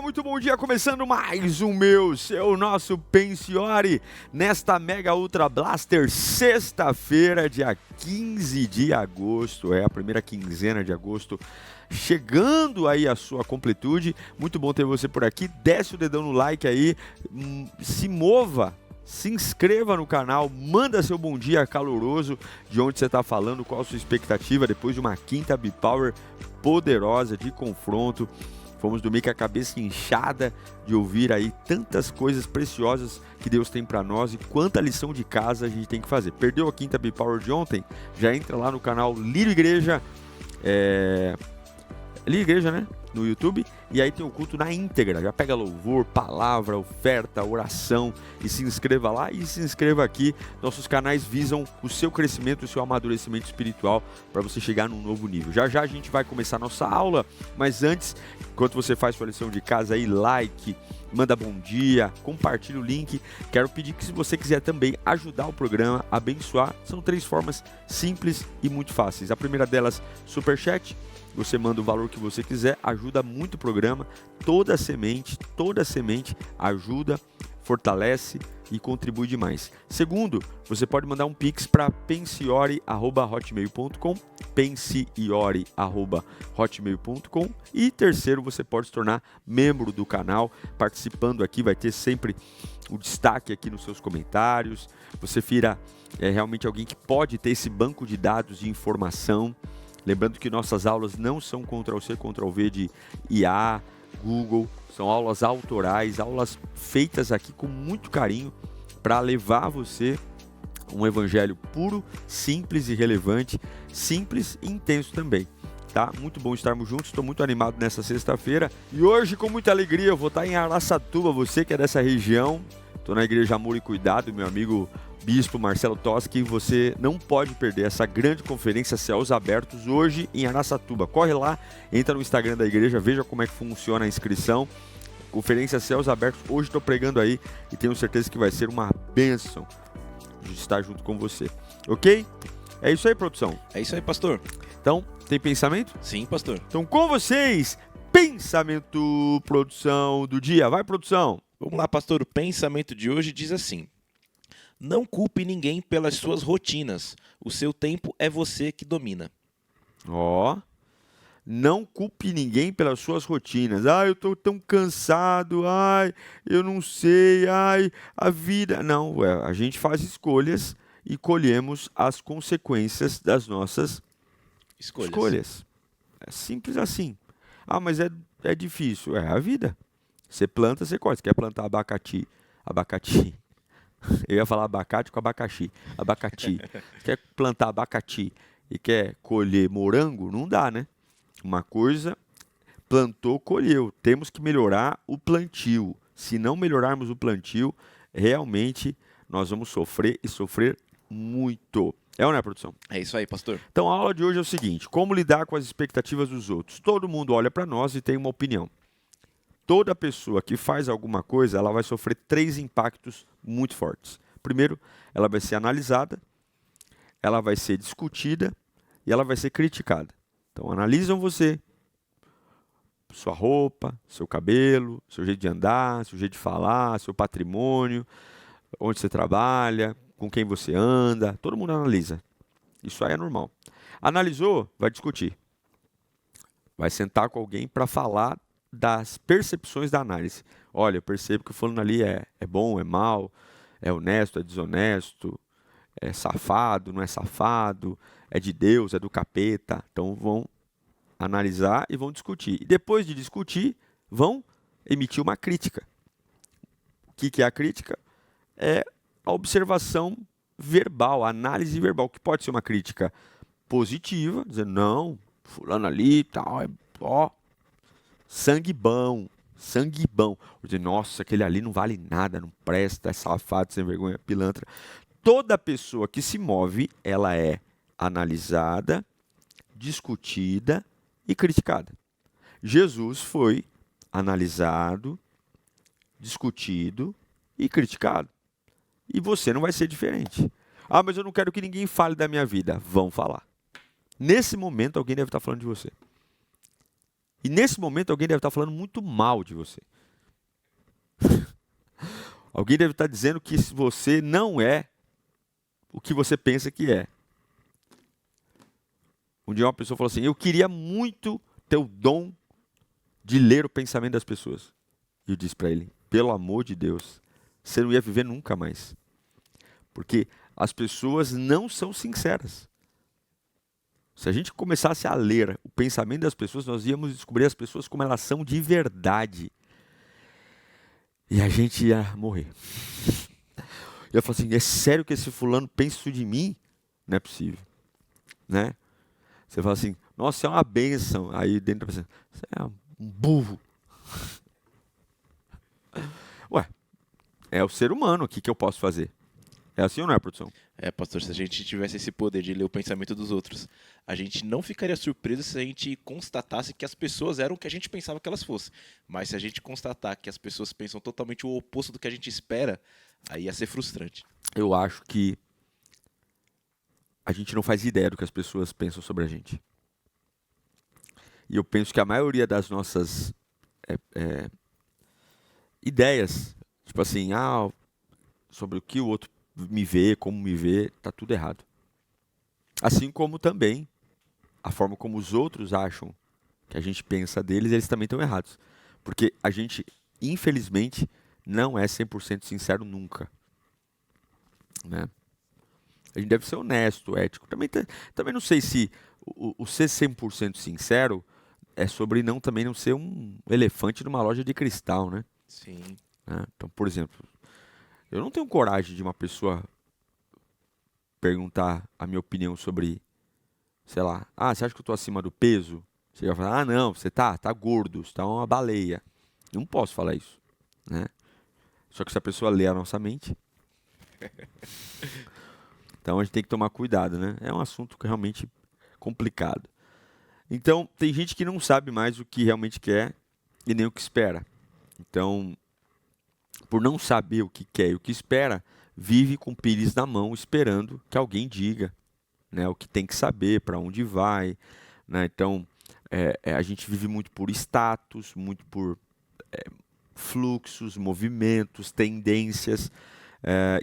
muito bom dia, começando mais um seu nosso Pensiore, nesta Mega Ultra Blaster, sexta-feira, dia 15 de agosto, a primeira quinzena de agosto, chegando aí a sua completude. Muito bom ter você por aqui, desce o dedão no like aí, se mova, se inscreva no canal, manda seu bom dia caloroso, de onde você está falando, qual a sua expectativa depois de uma quinta B-Power poderosa de confronto. Fomos dormir com a cabeça inchada de ouvir aí tantas coisas preciosas que Deus tem para nós e quanta lição de casa a gente tem que fazer. Perdeu a quinta B-Power de ontem? Já entra lá no canal Lírio Igreja, Lírio Igreja, né? No YouTube, e aí tem o culto na íntegra, já pega louvor, palavra, oferta, oração, e se inscreva lá e se inscreva aqui. Nossos canais visam o seu crescimento, o seu amadurecimento espiritual, para você chegar num novo nível. Já já a gente vai começar a nossa aula, mas antes, enquanto você faz sua lição de casa aí, like, manda bom dia, compartilha o link. Quero pedir que, se você quiser também ajudar o programa, abençoar, são 3 formas simples e muito fáceis. A primeira delas, Superchat. Você manda o valor que você quiser, ajuda muito o programa. Toda semente ajuda, fortalece e contribui demais. Segundo, você pode mandar um pix para pensiore@hotmail.com, pensiore@hotmail.com. E terceiro, você pode se tornar membro do canal, participando aqui, vai ter sempre o destaque aqui nos seus comentários. Você vira realmente alguém que pode ter esse banco de dados de informação. Lembrando que nossas aulas não são Ctrl+C, Ctrl+V de IA, Google, são aulas autorais, aulas feitas aqui com muito carinho para levar a você um evangelho puro, simples e relevante, simples e intenso também. Tá? Muito bom estarmos juntos, estou muito animado nessa sexta-feira e hoje, com muita alegria, eu vou estar em Araçatuba. Você que é dessa região, estou na Igreja Amor e Cuidado, meu amigo Bispo Marcelo Toschi. Você não pode perder essa grande conferência Céus Abertos hoje em Araçatuba. Corre lá, entra no Instagram da igreja, veja como é que funciona a inscrição. Conferência Céus Abertos, hoje estou pregando aí e tenho certeza que vai ser uma bênção de estar junto com você. Ok? É isso aí, produção? É isso aí, pastor. Então, tem pensamento? Sim, pastor. Então, com vocês, pensamento, produção do dia. Vai, produção! Vamos lá, pastor. O pensamento de hoje diz assim: não culpe ninguém pelas suas rotinas. O seu tempo é você que domina. Não culpe ninguém pelas suas rotinas. Eu estou tão cansado. Eu não sei. A vida... Não, a gente faz escolhas e colhemos as consequências das nossas escolhas. É simples assim. Mas é difícil. É a vida. Você planta, você colhe. Você quer plantar abacate. Eu ia falar abacate com abacaxi. Você quer plantar abacate e quer colher morango? Não dá, né? Uma coisa, plantou, colheu. Temos que melhorar o plantio. Se não melhorarmos o plantio, realmente nós vamos sofrer e sofrer muito. É ou não é, produção? É isso aí, pastor. Então a aula de hoje é o seguinte: como lidar com as expectativas dos outros. Todo mundo olha para nós e tem uma opinião. Toda pessoa que faz alguma coisa, ela vai sofrer 3 impactos muito fortes. Primeiro, ela vai ser analisada, ela vai ser discutida e ela vai ser criticada. Então, analisam você, sua roupa, seu cabelo, seu jeito de andar, seu jeito de falar, seu patrimônio, onde você trabalha, com quem você anda. Todo mundo analisa. Isso aí é normal. Analisou, vai discutir. Vai sentar com alguém para falar das percepções da análise. Olha, eu percebo que o fulano ali é bom, é mau, é honesto, é desonesto, é safado, não é safado, é de Deus, é do capeta. Então vão analisar e vão discutir. E depois de discutir, vão emitir uma crítica. O que é a crítica? É a observação verbal, a análise verbal, que pode ser uma crítica positiva, dizendo, não, fulano ali e tal, sangue bom. Dizer, nossa, aquele ali não vale nada, não presta, é safado, sem vergonha, pilantra. Toda pessoa que se move, ela é analisada, discutida e criticada. Jesus foi analisado, discutido e criticado. E você não vai ser diferente. Mas eu não quero que ninguém fale da minha vida. Vão falar. Nesse momento, alguém deve estar falando de você. E nesse momento alguém deve estar falando muito mal de você. Alguém deve estar dizendo que você não é o que você pensa que é. Um dia uma pessoa falou assim, eu queria muito ter o dom de ler o pensamento das pessoas. E eu disse para ele, pelo amor de Deus, você não ia viver nunca mais. Porque as pessoas não são sinceras. Se a gente começasse a ler o pensamento das pessoas, nós íamos descobrir as pessoas como elas são de verdade. E a gente ia morrer. Eu ia falar assim, é sério que esse fulano pensa isso de mim? Não é possível. Né? Você fala assim, nossa, você é uma bênção. Aí dentro da pessoa, você é um burro. Ué, é o ser humano, o que eu posso fazer? É assim ou não é, produção? Pastor, se a gente tivesse esse poder de ler o pensamento dos outros, a gente não ficaria surpreso se a gente constatasse que as pessoas eram o que a gente pensava que elas fossem. Mas se a gente constatar que as pessoas pensam totalmente o oposto do que a gente espera, aí ia ser frustrante. Eu acho que a gente não faz ideia do que as pessoas pensam sobre a gente. E eu penso que a maioria das nossas ideias, tipo assim, sobre o que o outro me vê, como me vê, tá tudo errado. Assim como também a forma como os outros acham que a gente pensa deles, eles também estão errados. Porque a gente, infelizmente, não é 100% sincero nunca. Né? A gente deve ser honesto, ético. Também não sei se o ser 100% sincero é sobre também não ser um elefante numa loja de cristal, né? Sim. Então, por exemplo, eu não tenho coragem de uma pessoa perguntar a minha opinião sobre, sei lá, você acha que eu estou acima do peso? Você vai falar, não, você tá gordo, você tá uma baleia. Eu não posso falar isso, né? Só que se a pessoa lê a nossa mente, então a gente tem que tomar cuidado, né? É um assunto que realmente complicado. Então, tem gente que não sabe mais o que realmente quer e nem o que espera. Então, por não saber o que quer e o que espera, vive com pires na mão, esperando que alguém diga, né, o que tem que saber, para onde vai. Né? Então, a gente vive muito por status, muito por fluxos, movimentos, tendências.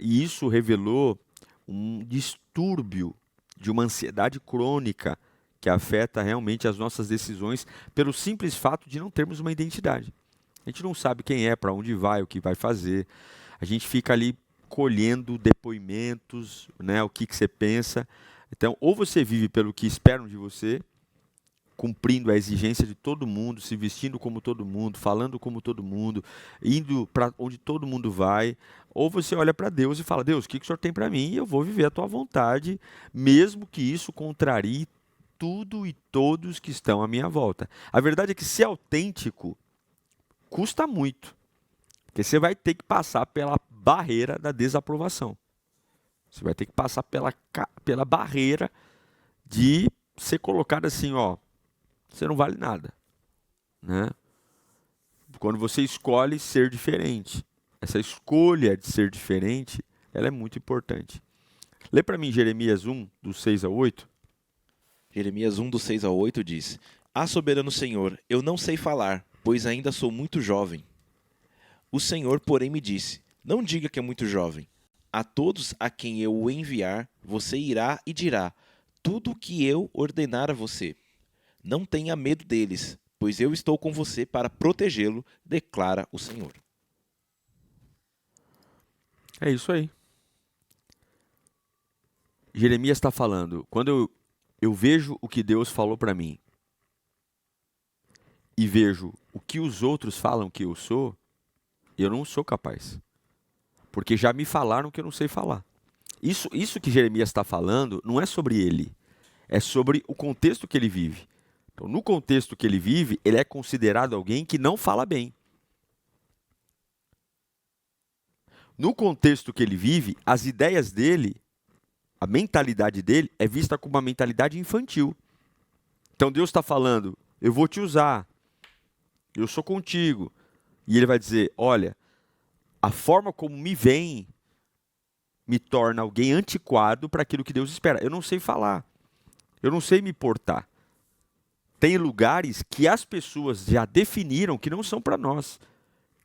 E isso revelou um distúrbio de uma ansiedade crônica que afeta realmente as nossas decisões pelo simples fato de não termos uma identidade. A gente não sabe quem é, para onde vai, o que vai fazer. A gente fica ali colhendo depoimentos, né, o que você pensa. Então, ou você vive pelo que esperam de você, cumprindo a exigência de todo mundo, se vestindo como todo mundo, falando como todo mundo, indo para onde todo mundo vai, ou você olha para Deus e fala, Deus, o que o Senhor tem para mim? E eu vou viver a tua vontade, mesmo que isso contrarie tudo e todos que estão à minha volta. A verdade é que ser autêntico custa muito, porque você vai ter que passar pela barreira da desaprovação. Você vai ter que passar pela barreira de ser colocado assim, você não vale nada. Né? Quando você escolhe ser diferente, essa escolha de ser diferente, ela é muito importante. Lê para mim Jeremias 1, do 6 ao 8. Jeremias 1, do 6 ao 8 diz, soberano Senhor, eu não sei falar, pois ainda sou muito jovem. O Senhor, porém, me disse, não diga que é muito jovem. A todos a quem eu o enviar, você irá e dirá tudo o que eu ordenar a você. Não tenha medo deles, pois eu estou com você para protegê-lo, declara o Senhor. É isso aí. Jeremias está falando, quando eu vejo o que Deus falou para mim e vejo o que os outros falam que eu sou, eu não sou capaz. Porque já me falaram que eu não sei falar. Isso que Jeremias está falando não é sobre ele, é sobre o contexto que ele vive. Então, no contexto que ele vive, ele é considerado alguém que não fala bem. No contexto que ele vive, as ideias dele, a mentalidade dele é vista como uma mentalidade infantil. Então Deus está falando, eu vou te usar, eu sou contigo. E ele vai dizer, olha, a forma como me vem me torna alguém antiquado para aquilo que Deus espera. Eu não sei falar, eu não sei me portar. Tem lugares que as pessoas já definiram que não são para nós.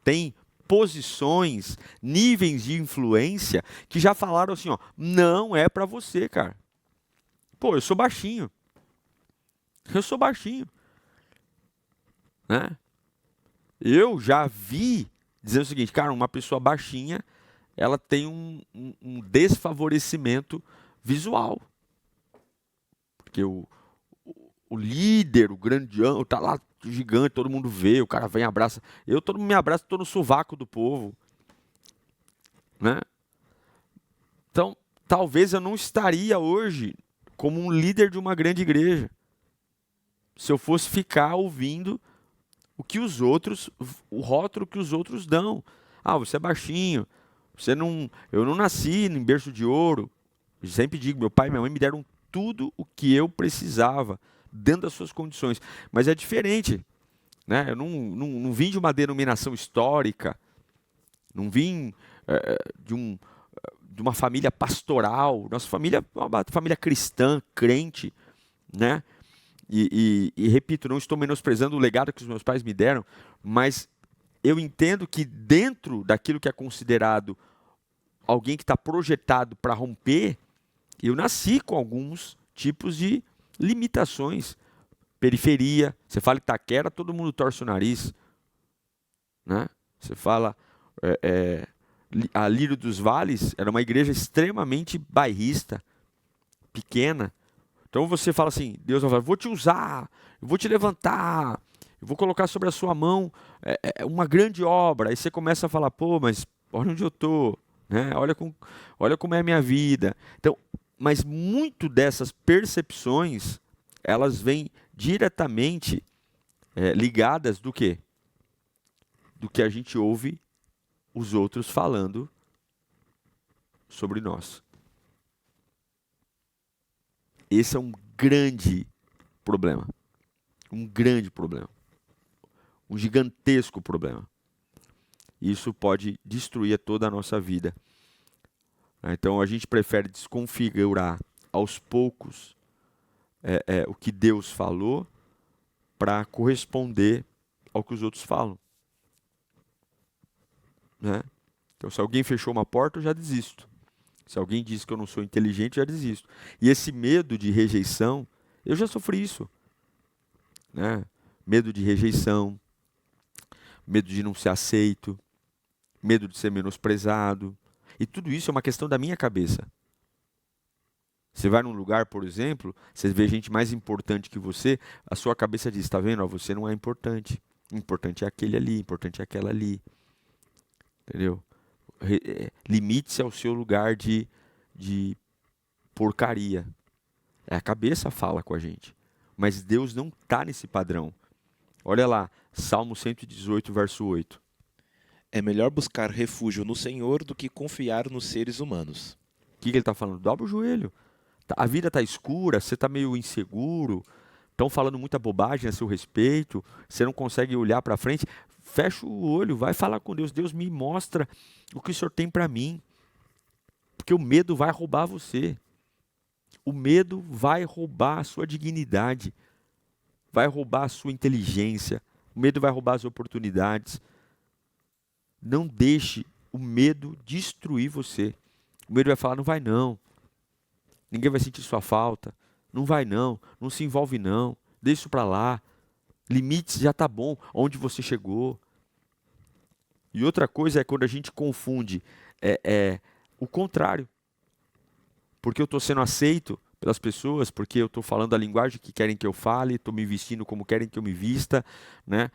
Tem posições, níveis de influência que já falaram assim, ó, não é para você, cara. Pô, eu sou baixinho. Eu sou baixinho. Né? Eu já vi dizendo o seguinte, cara, uma pessoa baixinha, ela tem um desfavorecimento visual. Porque o líder, o grandião, tá lá gigante, todo mundo vê, o cara vem e abraça. Todo mundo me abraça, estou no sovaco do povo. Né? Então, talvez eu não estaria hoje como um líder de uma grande igreja. Se eu fosse ficar ouvindo o que os outros, o rótulo que os outros dão. Ah, você é baixinho, eu não nasci em berço de ouro. Eu sempre digo, meu pai e minha mãe me deram tudo o que eu precisava, dentro das suas condições. Mas é diferente. Né? Eu não vim de uma denominação histórica, não vim de uma família pastoral. Nossa família é uma família cristã, crente, né? E repito, não estou menosprezando o legado que os meus pais me deram, mas eu entendo que dentro daquilo que é considerado alguém que está projetado para romper, eu nasci com alguns tipos de limitações. Periferia, você fala Itaquera, todo mundo torce o nariz. Né? Você fala a Lírio dos Vales, era uma igreja extremamente bairrista, pequena. Então você fala assim, Deus vai falar, vou te usar, eu vou te levantar, eu vou colocar sobre a sua mão uma grande obra. Aí você começa a falar, pô, mas olha onde eu estou, né? Olha como é a minha vida. Então, mas muito dessas percepções, elas vêm diretamente ligadas do quê? Do que a gente ouve os outros falando sobre nós. Esse é um grande problema. Um grande problema. Um gigantesco problema. Isso pode destruir toda a nossa vida. Então a gente prefere desconfigurar aos poucos o que Deus falou para corresponder ao que os outros falam. Né? Então se alguém fechou uma porta, eu já desisto. Se alguém diz que eu não sou inteligente, eu já desisto. E esse medo de rejeição, eu já sofri isso. Né? Medo de rejeição, medo de não ser aceito, medo de ser menosprezado. E tudo isso é uma questão da minha cabeça. Você vai num lugar, por exemplo, você vê gente mais importante que você, a sua cabeça diz, está vendo? Você não é importante. Importante é aquele ali, importante é aquela ali. Entendeu? Limite-se ao seu lugar de porcaria. A cabeça fala com a gente. Mas Deus não está nesse padrão. Olha lá, Salmo 118, verso 8. É melhor buscar refúgio no Senhor do que confiar nos seres humanos. O que ele está falando? Dobra o joelho. A vida está escura, você está meio inseguro, estão falando muita bobagem a seu respeito, você não consegue olhar para frente. Fecha o olho, vai falar com Deus. Deus, me mostra o que o Senhor tem para mim. Porque o medo vai roubar você. O medo vai roubar a sua dignidade. Vai roubar a sua inteligência. O medo vai roubar as oportunidades. Não deixe o medo destruir você. O medo vai falar, não vai não. Ninguém vai sentir sua falta. Não vai não. Não se envolve não. Deixa isso para lá. Limites já está bom, onde você chegou. E outra coisa é quando a gente confunde o contrário. Porque eu estou sendo aceito pelas pessoas, porque eu estou falando a linguagem que querem que eu fale, estou me vestindo como querem que eu me vista. Né?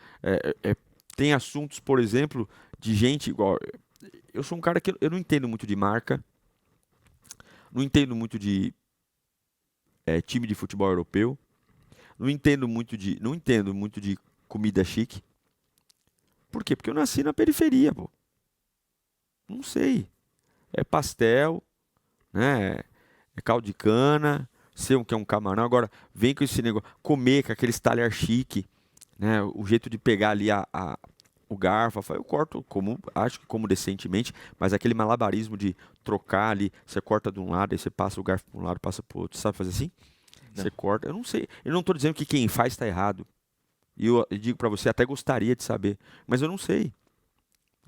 Tem assuntos, por exemplo, de gente igual... Eu sou um cara que eu não entendo muito de marca, não entendo muito de time de futebol europeu, não entendo muito de comida chique. Por quê? Porque eu nasci na periferia, pô. Não sei. É pastel, né? É caldo de cana, sei o que é um camarão. Agora, vem com esse negócio, comer com aquele talher chique, né? O jeito de pegar ali o garfo, eu corto acho que como decentemente, mas aquele malabarismo de trocar ali, você corta de um lado, aí você passa o garfo para um lado, passa para o outro, sabe fazer assim? Você corta. Eu não sei. Eu não estou dizendo que quem faz está errado. E eu digo para você, até gostaria de saber. Mas eu não sei.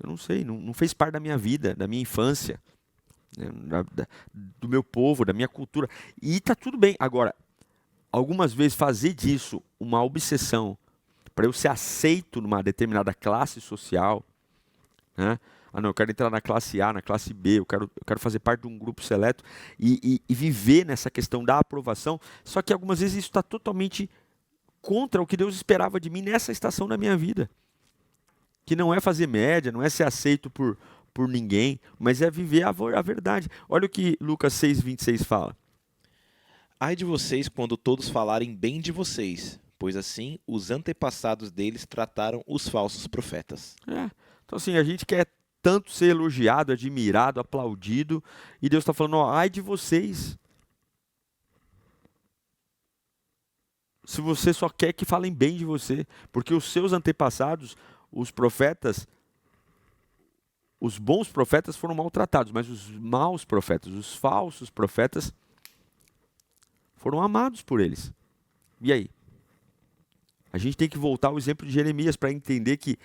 Eu não sei. Não fez parte da minha vida, da minha infância, né, do meu povo, da minha cultura. E está tudo bem. Agora, algumas vezes fazer disso uma obsessão para eu ser aceito numa determinada classe social, né? Ah, não, eu quero entrar na classe A, na classe B, eu quero fazer parte de um grupo seleto e viver nessa questão da aprovação. Só que algumas vezes isso está totalmente contra o que Deus esperava de mim nessa estação da minha vida. Que não é fazer média, não é ser aceito por ninguém, mas é viver a verdade. Olha o que Lucas 6:26 fala. Ai de vocês quando todos falarem bem de vocês, pois assim os antepassados deles trataram os falsos profetas. Então assim, a gente quer tanto ser elogiado, admirado, aplaudido, e Deus está falando, ó, ai de vocês. Se você só quer que falem bem de você, porque os seus antepassados, os profetas, os bons profetas foram maltratados, mas os maus profetas, os falsos profetas, foram amados por eles. E aí? A gente tem que voltar ao exemplo de Jeremias para entender que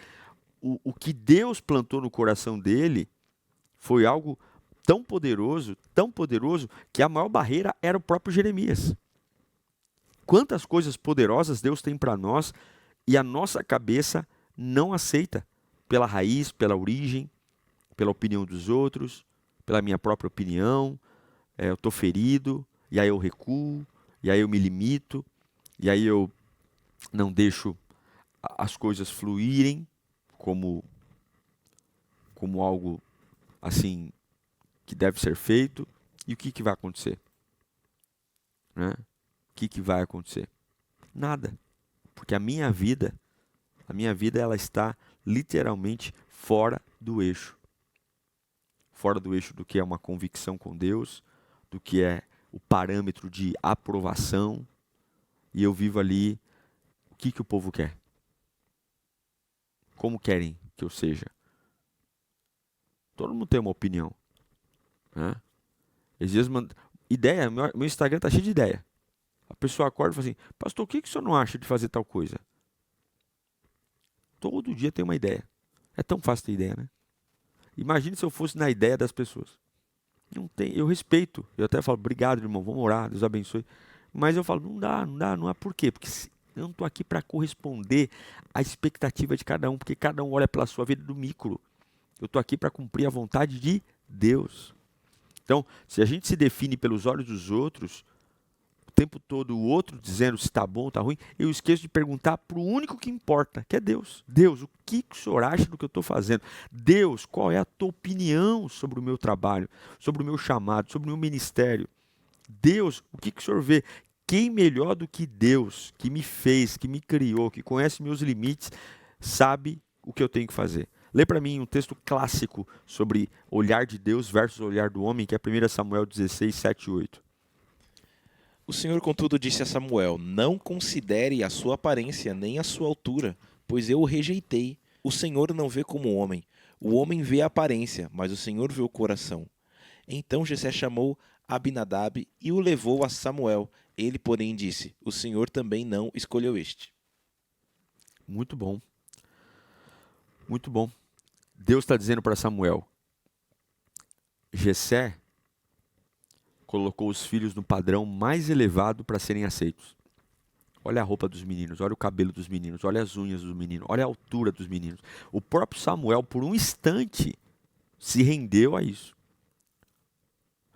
o que Deus plantou no coração dele foi algo tão poderoso, que a maior barreira era o próprio Jeremias. Quantas coisas poderosas Deus tem para nós e a nossa cabeça não aceita pela raiz, pela origem, pela opinião dos outros, pela minha própria opinião. Eu estou ferido, e aí eu recuo, e aí eu me limito, e aí eu não deixo as coisas fluírem como algo assim que deve ser feito. E o que vai acontecer? Né? O que vai acontecer? Nada. Porque a minha vida ela está literalmente fora do eixo. Fora do eixo do que é uma convicção com Deus, do que é o parâmetro de aprovação. E eu vivo ali, o que o povo quer? Como querem que eu seja? Todo mundo tem uma opinião. Né? Às vezes, ideia, meu Instagram está cheio de ideia. A pessoa acorda e fala assim, pastor, o que o senhor não acha de fazer tal coisa? Todo dia tem uma ideia. É tão fácil ter ideia, né? Imagine se eu fosse na ideia das pessoas. Não tem, eu respeito. Eu até falo, obrigado, irmão, vamos orar, Deus abençoe. Mas eu falo, não há por quê? Porque eu não estou aqui para corresponder à expectativa de cada um, porque cada um olha pela sua vida do micro. Eu estou aqui para cumprir a vontade de Deus. Então, se a gente se define pelos olhos dos outros, o tempo todo o outro dizendo se está bom ou está ruim, eu esqueço de perguntar para o único que importa, que é Deus. Deus, o que o senhor acha do que eu estou fazendo? Deus, qual é a tua opinião sobre o meu trabalho, sobre o meu chamado, sobre o meu ministério? Deus, o que o senhor vê? Quem melhor do que Deus, que me fez, que me criou, que conhece meus limites, sabe o que eu tenho que fazer? Lê para mim um texto clássico sobre olhar de Deus versus olhar do homem, que é 1 Samuel 16, 7 e 8. O Senhor, contudo, disse a Samuel, não considere a sua aparência nem a sua altura, pois eu o rejeitei. O Senhor não vê como o homem vê a aparência, mas o Senhor vê o coração. Então Jessé chamou Abinadab e o levou a Samuel. Ele, porém, disse, o Senhor também não escolheu este. Muito bom. Muito bom. Deus está dizendo para Samuel, Jessé colocou os filhos no padrão mais elevado para serem aceitos. Olha a roupa dos meninos, olha o cabelo dos meninos, olha as unhas dos meninos, olha a altura dos meninos. O próprio Samuel, por um instante, se rendeu a isso.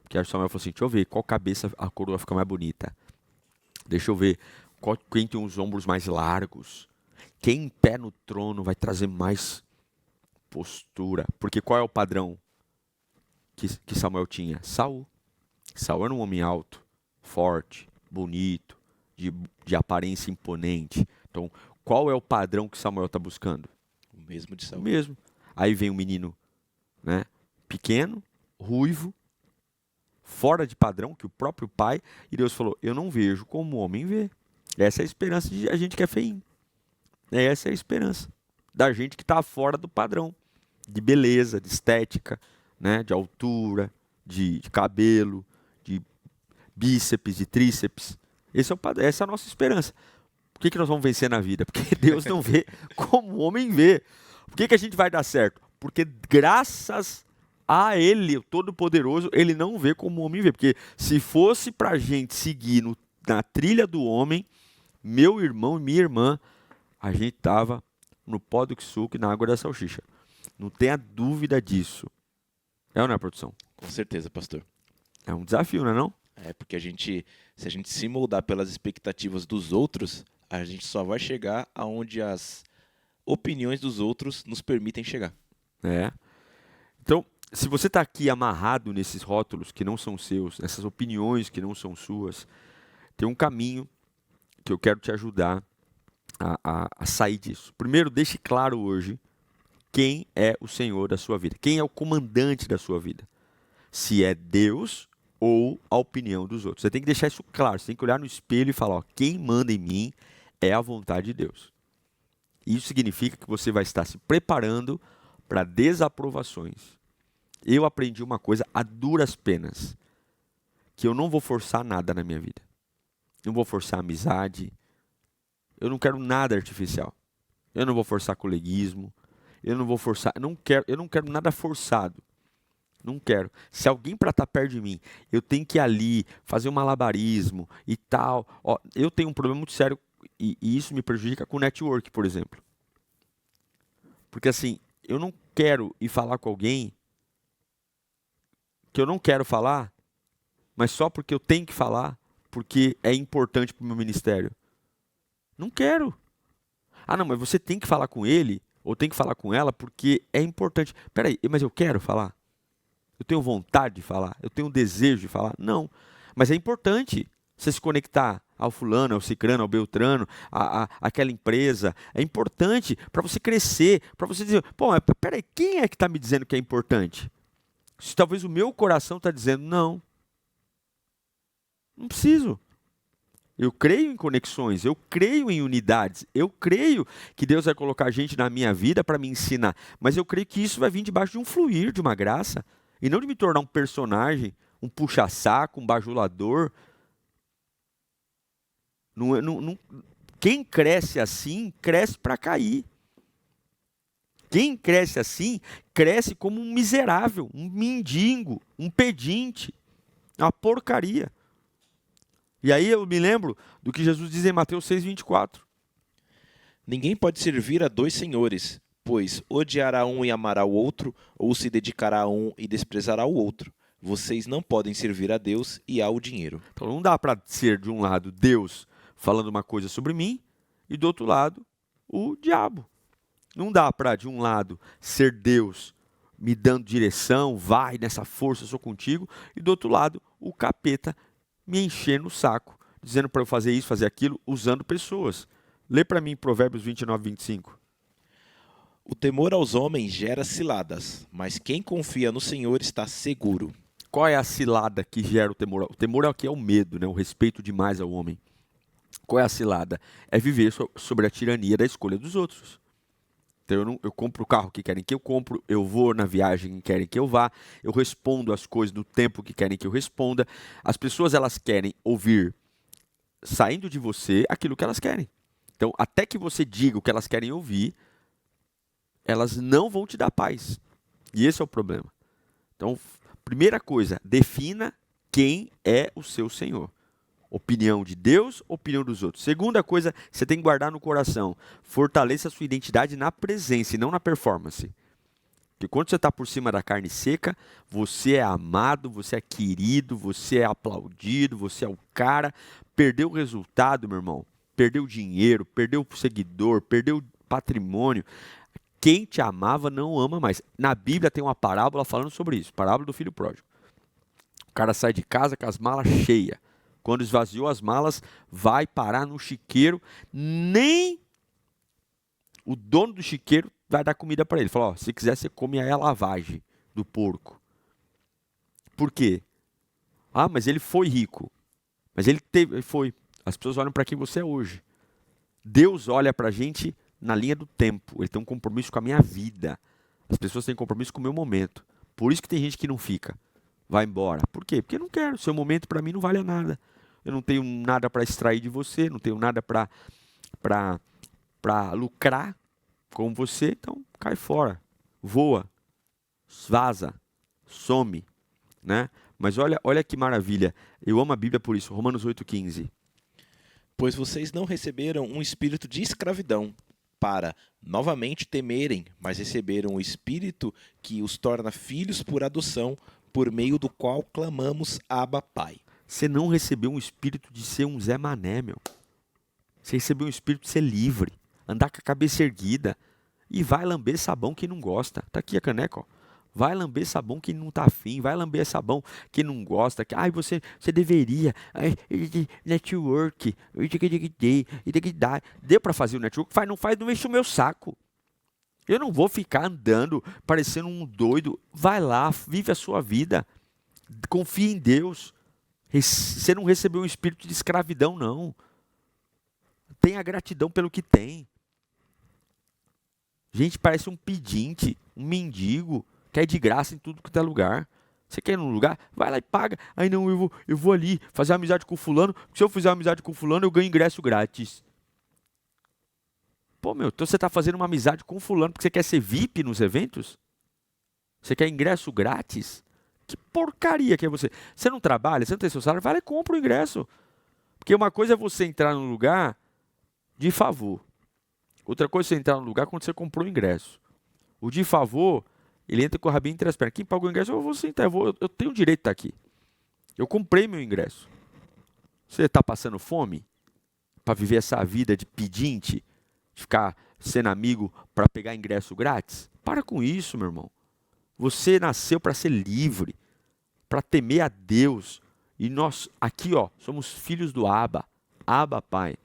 Porque aí Samuel falou assim, deixa eu ver qual cabeça a coroa fica mais bonita. Deixa eu ver quem tem os ombros mais largos. Quem em pé no trono vai trazer mais postura. Porque qual é o padrão que Samuel tinha? Saul. Saul era um homem alto, forte, bonito, de aparência imponente. Então, qual é o padrão que Samuel está buscando? O mesmo de Saul. O mesmo. Aí vem um menino, né, pequeno, ruivo, fora de padrão, que o próprio pai, e Deus falou, eu não vejo como o homem vê. Essa é a esperança de a gente que é feinho. Essa é a esperança da gente que está fora do padrão, de beleza, de estética, né, de altura, de cabelo, de bíceps, de tríceps. Essa é a nossa esperança. Por que nós vamos vencer na vida? Porque Deus não vê como o homem vê. Por que a gente vai dar certo? Porque graças a Ele, o Todo-Poderoso, Ele não vê como o homem vê. Porque se fosse para a gente seguir na trilha do homem, meu irmão e minha irmã, a gente estava no pó do suco e na água da salsicha. Não tenha dúvida disso. É ou não é, produção? Com certeza, pastor. É um desafio, não é não? É porque se a gente se moldar pelas expectativas dos outros, a gente só vai chegar aonde as opiniões dos outros nos permitem chegar. É. Então, se você está aqui amarrado nesses rótulos que não são seus, nessas opiniões que não são suas, tem um caminho que eu quero te ajudar a sair disso. Primeiro, deixe claro hoje quem é o Senhor da sua vida, quem é o comandante da sua vida. Se é Deus ou a opinião dos outros. Você tem que deixar isso claro, você tem que olhar no espelho e falar, ó, quem manda em mim é a vontade de Deus. Isso significa que você vai estar se preparando para desaprovações. Eu aprendi uma coisa a duras penas, que eu não vou forçar nada na minha vida. Não vou forçar amizade, eu não quero nada artificial. Eu não vou forçar coleguismo, eu não vou forçar, eu não quero nada forçado. Não quero. Se alguém para estar perto de mim, eu tenho que ir ali, fazer um malabarismo e tal. Ó, eu tenho um problema muito sério e isso me prejudica com o network, por exemplo. Porque assim, eu não quero ir falar com alguém que eu não quero falar, mas só porque eu tenho que falar, porque é importante para o meu ministério. Não quero. Ah, não, mas você tem que falar com ele, ou tem que falar com ela, porque é importante. Peraí, mas eu quero falar? Eu tenho vontade de falar? Eu tenho desejo de falar? Não. Mas é importante você se conectar ao fulano, ao cicrano, ao beltrano, àquela empresa. É importante para você crescer, para você dizer, pô, mas peraí, quem é que está me dizendo que é importante? Se talvez o meu coração está dizendo, não. Não preciso. Eu creio em conexões, eu creio em unidades, eu creio que Deus vai colocar gente na minha vida para me ensinar, mas eu creio que isso vai vir debaixo de um fluir, de uma graça, e não de me tornar um personagem, um puxa-saco, um bajulador. Quem cresce assim, cresce para cair. Quem cresce assim, cresce como um miserável, um mendigo, um pedinte, uma porcaria. E aí eu me lembro do que Jesus diz em Mateus 6,24. Ninguém pode servir a dois senhores, pois odiará um e amará o outro, ou se dedicará a um e desprezará o outro. Vocês não podem servir a Deus e ao dinheiro. Então não dá para ser de um lado Deus falando uma coisa sobre mim e do outro lado o diabo. Não dá para de um lado ser Deus me dando direção, vai nessa força, eu sou contigo, e do outro lado o capeta me enchendo o saco, dizendo para eu fazer isso, fazer aquilo, usando pessoas. Lê para mim Provérbios 29:25. O temor aos homens gera ciladas, mas quem confia no Senhor está seguro. Qual é a cilada que gera o temor? O temor aqui é o medo, né? O respeito demais ao homem. Qual é a cilada? É viver sobre a tirania da escolha dos outros. Então eu compro o carro que querem que eu compro, eu vou na viagem que querem que eu vá, eu respondo as coisas no tempo que querem que eu responda. As pessoas elas querem ouvir, saindo de você, aquilo que elas querem. Então, até que você diga o que elas querem ouvir, elas não vão te dar paz. E esse é o problema. Então, primeira coisa, defina quem é o seu Senhor. Opinião de Deus, opinião dos outros. Segunda coisa, você tem que guardar no coração. Fortaleça a sua identidade na presença e não na performance. Porque quando você está por cima da carne seca, você é amado, você é querido, você é aplaudido, você é o cara. Perdeu o resultado, meu irmão. Perdeu o dinheiro, perdeu o seguidor, perdeu o patrimônio. Quem te amava não ama mais. Na Bíblia tem uma parábola falando sobre isso. Parábola do filho pródigo. O cara sai de casa com as malas cheias. Quando esvaziou as malas, vai parar no chiqueiro. Nem o dono do chiqueiro vai dar comida para ele. Fala, ó, se quiser você come aí a lavagem do porco. Por quê? Ah, mas ele foi rico. Mas ele foi. As pessoas olham para quem você é hoje. Deus olha para a gente na linha do tempo. Ele tem um compromisso com a minha vida. As pessoas têm compromisso com o meu momento. Por isso que tem gente que não fica. Vai embora. Por quê? Porque eu não quero. Seu momento para mim não vale nada. eu não tenho nada para extrair de você, não tenho nada para lucrar com você, então cai fora, voa, vaza, some, né? Mas olha que maravilha, eu amo a Bíblia por isso, Romanos 8,15. Pois vocês não receberam um espírito de escravidão para novamente temerem, mas receberam o espírito que os torna filhos por adoção, por meio do qual clamamos Abba, Pai. Você não recebeu um espírito de ser um Zé Mané, meu. Você recebeu um espírito de ser livre, andar com a cabeça erguida e vai lamber sabão quem não gosta. Tá aqui a caneca, ó. Vai lamber sabão quem não tá afim, vai lamber sabão quem não gosta. Ai, você deveria. Network. Deu para fazer o network? Não faz, não enche o meu saco. Eu não vou ficar andando parecendo um doido. Vai lá, vive a sua vida. Confia em Deus. Você não recebeu um espírito de escravidão, não. Tenha gratidão pelo que tem. Gente, parece um pedinte, um mendigo. Quer de graça em tudo que é lugar. Você quer ir num lugar? Vai lá e paga. Aí não, eu vou ali fazer amizade com fulano. Se eu fizer amizade com fulano, eu ganho ingresso grátis. Pô, meu, então você está fazendo uma amizade com fulano porque você quer ser VIP nos eventos? Você quer ingresso grátis? Que porcaria que é você. Você não trabalha, você não tem seu salário, vai lá e compra o ingresso. Porque uma coisa é você entrar num lugar de favor. Outra coisa é você entrar num lugar quando você comprou o ingresso. O de favor, ele entra com o rabinho entre as pernas. Quem pagou o ingresso, eu vou sentar, eu tenho o direito de estar aqui. Eu comprei meu ingresso. Você está passando fome para viver essa vida de pedinte, de ficar sendo amigo para pegar ingresso grátis? Para com isso, meu irmão. Você nasceu para ser livre, para temer a Deus. E nós, aqui, ó, somos filhos do Abba, Abba, Pai.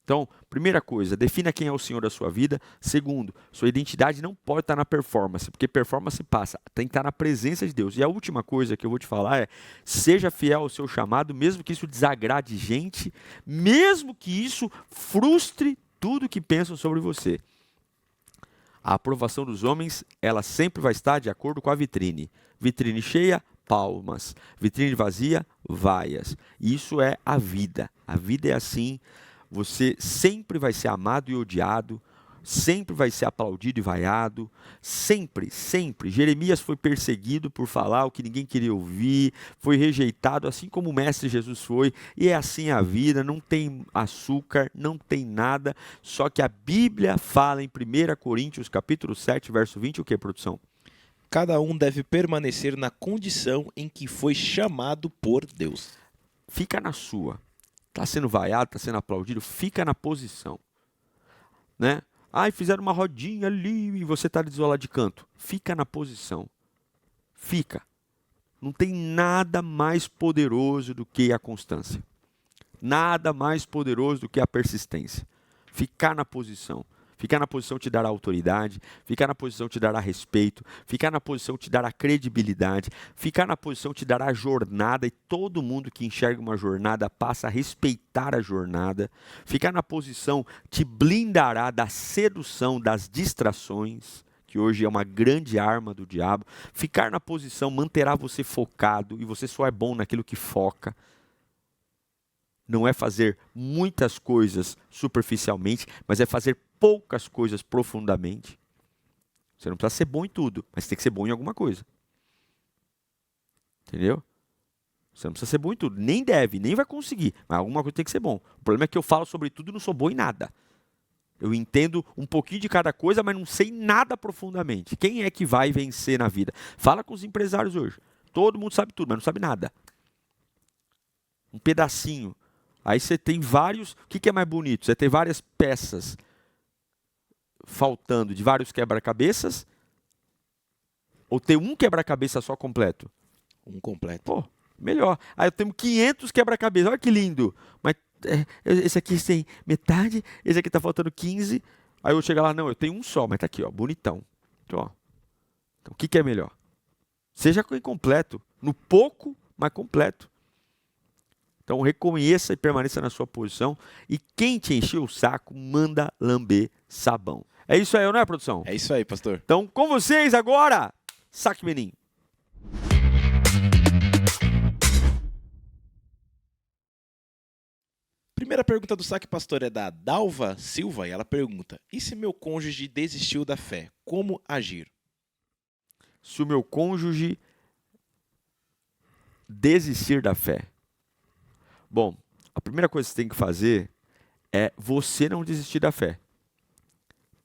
Então, primeira coisa, defina quem é o Senhor da sua vida. Segundo, sua identidade não pode estar na performance, porque performance passa, tem que estar na presença de Deus. E a última coisa que eu vou te falar é, seja fiel ao seu chamado, mesmo que isso desagrade gente, mesmo que isso frustre tudo que pensam sobre você. A aprovação dos homens, ela sempre vai estar de acordo com a vitrine. Vitrine cheia, palmas. Vitrine vazia, vaias. Isso é a vida. A vida é assim. Você sempre vai ser amado e odiado, sempre vai ser aplaudido e vaiado, sempre, sempre. Jeremias foi perseguido por falar o que ninguém queria ouvir, foi rejeitado, assim como o Mestre Jesus foi, e é assim a vida, não tem açúcar, não tem nada, só que a Bíblia fala em 1 Coríntios, capítulo 7, verso 20, o que, produção? Cada um deve permanecer na condição em que foi chamado por Deus. Fica na sua. Está sendo vaiado, está sendo aplaudido, fica na posição. Né? Ai, fizeram uma rodinha ali e você está desolado de canto. Fica na posição. Fica. Não tem nada mais poderoso do que a constância. Nada mais poderoso do que a persistência. Ficar na posição. Ficar na posição te dará autoridade, ficar na posição te dará respeito, ficar na posição te dará credibilidade, ficar na posição te dará jornada e todo mundo que enxerga uma jornada passa a respeitar a jornada. Ficar na posição te blindará da sedução, das distrações, que hoje é uma grande arma do diabo. Ficar na posição manterá você focado e você só é bom naquilo que foca. Não é fazer muitas coisas superficialmente, mas é fazer poucas coisas profundamente. Você não precisa ser bom em tudo, mas tem que ser bom em alguma coisa. Entendeu? Você não precisa ser bom em tudo, nem deve, nem vai conseguir, mas alguma coisa tem que ser bom. O problema é que eu falo sobre tudo e não sou bom em nada. Eu entendo um pouquinho de cada coisa, mas não sei nada profundamente. Quem é que vai vencer na vida? Fala com os empresários hoje. Todo mundo sabe tudo, mas não sabe nada. Um pedacinho. Aí você tem vários... O que é mais bonito? Você tem várias peças faltando de vários quebra-cabeças, ou ter um quebra-cabeça só completo? Um completo. Pô, melhor. Aí eu tenho 500 quebra-cabeças, olha que lindo. Mas esse aqui tem metade, esse aqui tá faltando 15. Aí eu chego lá, não, eu tenho um só, mas tá aqui, ó, bonitão. Então, ó. Então o que é melhor? Seja incompleto, no pouco, mas completo. Então reconheça e permaneça na sua posição. E quem te encheu o saco, manda lamber sabão. É isso aí, não é, produção? É isso aí, pastor. Então, com vocês agora, Saque Menin. primeira pergunta do Saque Pastor é da Dalva Silva e ela pergunta: e se meu cônjuge desistiu da fé, como agir? Se o meu cônjuge desistir da fé. Bom, a primeira coisa que você tem que fazer é você não desistir da fé.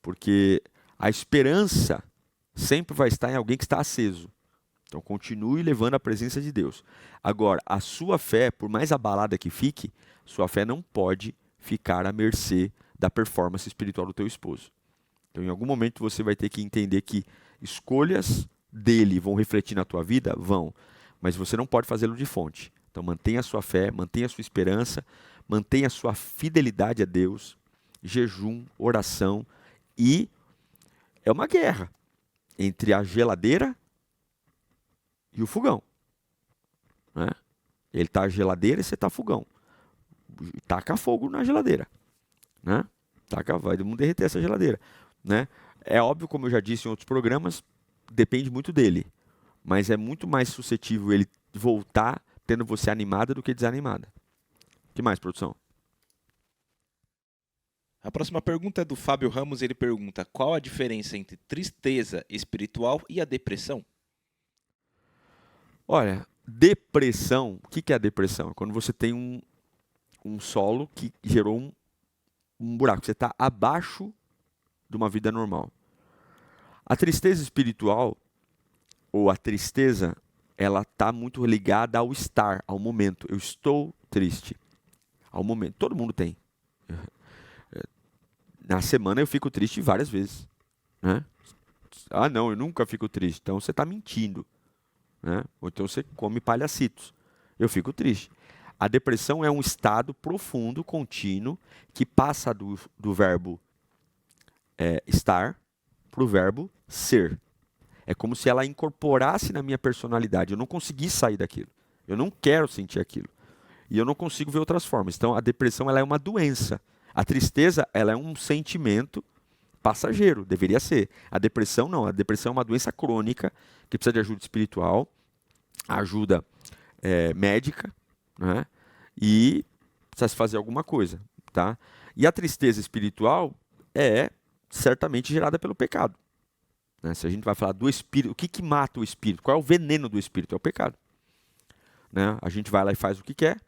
Porque a esperança sempre vai estar em alguém que está aceso. Então continue levando a presença de Deus. Agora, a sua fé, por mais abalada que fique, sua fé não pode ficar à mercê da performance espiritual do teu esposo. Então em algum momento você vai ter que entender que escolhas dele vão refletir na tua vida? Vão. Mas você não pode fazê-lo de fonte. Então mantenha a sua fé, mantenha a sua esperança, mantenha a sua fidelidade a Deus, jejum, oração, e é uma guerra entre a geladeira e o fogão. Né? Ele está a geladeira e você está fogão. Taca fogo na geladeira. Né? Vai derreter essa geladeira. Né? É óbvio, como eu já disse em outros programas, depende muito dele. Mas é muito mais suscetível ele voltar tendo você animada do que desanimada. O que mais, produção? A próxima pergunta é do Fábio Ramos. Ele pergunta: qual a diferença entre tristeza espiritual e a depressão? Olha, depressão, o que é a depressão? É quando você tem um solo que gerou um buraco, você está abaixo de uma vida normal. A tristeza espiritual, ou a tristeza, ela está muito ligada ao estar, ao momento. Eu estou triste. Ao momento. Todo mundo tem. Na semana eu fico triste várias vezes. Né? Ah, não, eu nunca fico triste. Então você está mentindo. Né? Ou então você come palhacitos. Eu fico triste. A depressão é um estado profundo, contínuo, que passa do verbo estar para o verbo ser. É como se ela incorporasse na minha personalidade. Eu não consegui sair daquilo. Eu não quero sentir aquilo. E eu não consigo ver outras formas. Então a depressão ela é uma doença. A tristeza ela é um sentimento passageiro, deveria ser. A depressão não. A depressão é uma doença crônica que precisa de ajuda espiritual, ajuda médica, né? E precisa se fazer alguma coisa. Tá? E a tristeza espiritual é certamente gerada pelo pecado. Né? Se a gente vai falar do espírito, o que mata o espírito? Qual é o veneno do espírito? É o pecado. Né? A gente vai lá e faz o que quer,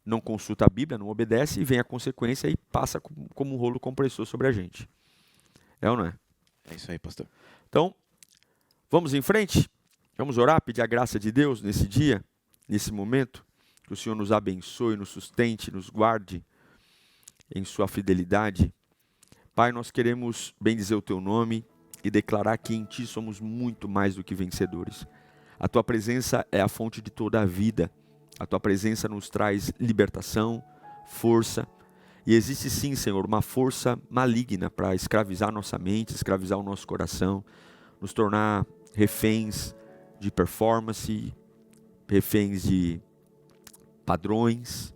não consulta a Bíblia, não obedece, e vem a consequência e passa como um rolo compressor sobre a gente. É ou não é? É isso aí, pastor. Então, vamos em frente? Vamos orar, pedir a graça de Deus nesse dia, nesse momento, que o Senhor nos abençoe, nos sustente, nos guarde em sua fidelidade. Pai, nós queremos bendizer o teu nome e declarar que em ti somos muito mais do que vencedores. A tua presença é a fonte de toda a vida. A tua presença nos traz libertação, força. E existe sim, Senhor, uma força maligna para escravizar nossa mente, escravizar o nosso coração, nos tornar reféns de performance, reféns de padrões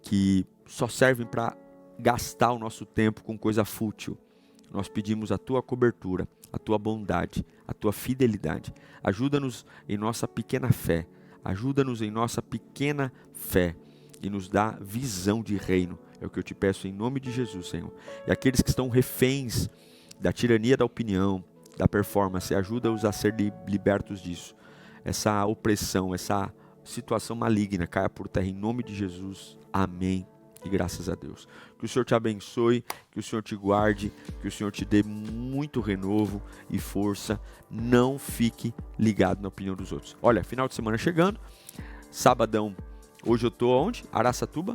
que só servem para gastar o nosso tempo com coisa fútil. Nós pedimos a tua cobertura, a tua bondade, a tua fidelidade. Ajuda-nos em nossa pequena fé. Ajuda-nos em nossa pequena fé e nos dá visão de reino. É o que eu te peço em nome de Jesus, Senhor. E aqueles que estão reféns da tirania da opinião, da performance, ajuda-os a ser libertos disso. Essa opressão, essa situação maligna caia por terra em nome de Jesus. Amém. E graças a Deus. Que o Senhor te abençoe, que o Senhor te guarde, que o Senhor te dê muito renovo e força. Não fique ligado na opinião dos outros. Olha, final de semana chegando. Sabadão, hoje eu estou onde? Araçatuba,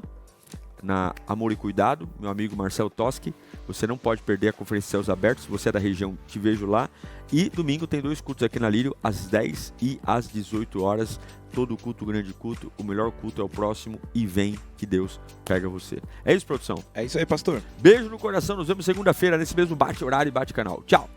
na Amor e Cuidado, meu amigo Marcelo Toschi. Você não pode perder a Conferência Céus Abertos. Se você é da região, te vejo lá. E domingo tem 2 cultos aqui na Lírio, às 10 e às 18 horas. Todo culto, grande culto. O melhor culto é o próximo. E vem que Deus pega você. É isso, produção? É isso aí, pastor. Beijo no coração. Nos vemos segunda-feira nesse mesmo bate-horário e bate-canal. Tchau.